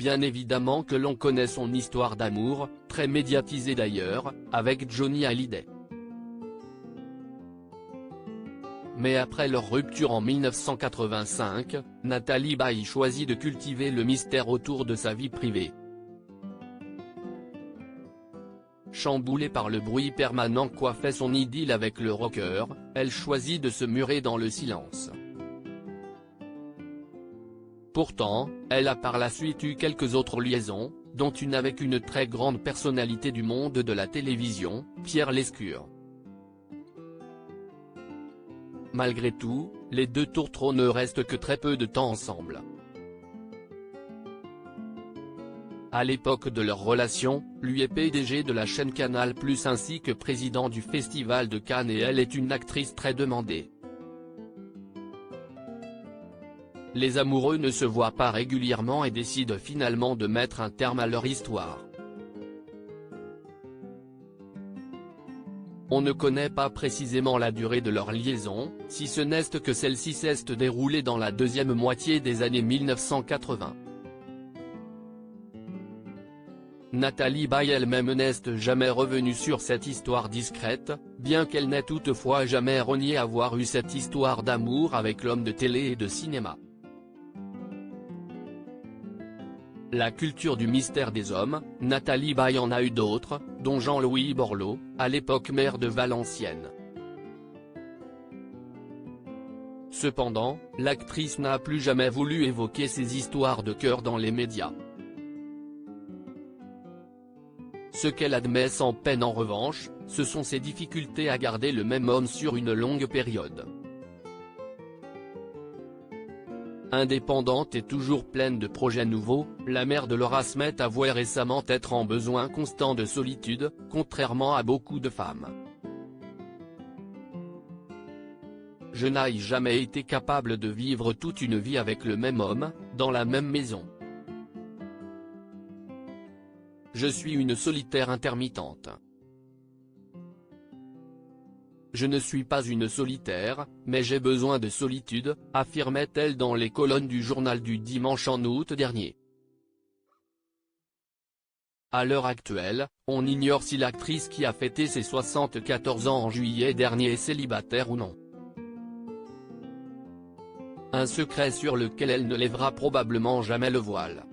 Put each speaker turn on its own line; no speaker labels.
Bien évidemment que l'on connaît son histoire d'amour, très médiatisée d'ailleurs, avec Johnny Hallyday. Mais après leur rupture en 1985, Nathalie Baye choisit de cultiver le mystère autour de sa vie privée. Chamboulée par le bruit permanent qu'offrait son idylle avec le rocker, elle choisit de se murer dans le silence. Pourtant, elle a par la suite eu quelques autres liaisons, dont une avec une très grande personnalité du monde de la télévision, Pierre Lescure. Malgré tout, les deux tourtereaux ne restent que très peu de temps ensemble. À l'époque de leur relation, lui est PDG de la chaîne Canal+ ainsi que président du Festival de Cannes et elle est une actrice très demandée. Les amoureux ne se voient pas régulièrement et décident finalement de mettre un terme à leur histoire. On ne connaît pas précisément la durée de leur liaison, si ce n'est que celle-ci s'est déroulée dans la deuxième moitié des années 1980. Nathalie Baye elle-même n'est jamais revenue sur cette histoire discrète, bien qu'elle n'ait toutefois jamais renié avoir eu cette histoire d'amour avec l'homme de télé et de cinéma. La culture du mystère des hommes, Nathalie Baye en a eu d'autres, dont Jean-Louis Borloo, à l'époque maire de Valenciennes. Cependant, l'actrice n'a plus jamais voulu évoquer ces histoires de cœur dans les médias. Ce qu'elle admet sans peine en revanche, ce sont ses difficultés à garder le même homme sur une longue période. Indépendante et toujours pleine de projets nouveaux, la mère de Laura Smet avouait récemment être en besoin constant de solitude, contrairement à beaucoup de femmes. « Je n'ai jamais été capable de vivre toute une vie avec le même homme, dans la même maison. Je suis une solitaire intermittente. Je ne suis pas une solitaire, mais j'ai besoin de solitude, affirmait-elle dans les colonnes du journal du Dimanche en août dernier. À l'heure actuelle, on ignore si l'actrice qui a fêté ses 74 ans en juillet dernier est célibataire ou non. Un secret sur lequel elle ne lèvera probablement jamais le voile.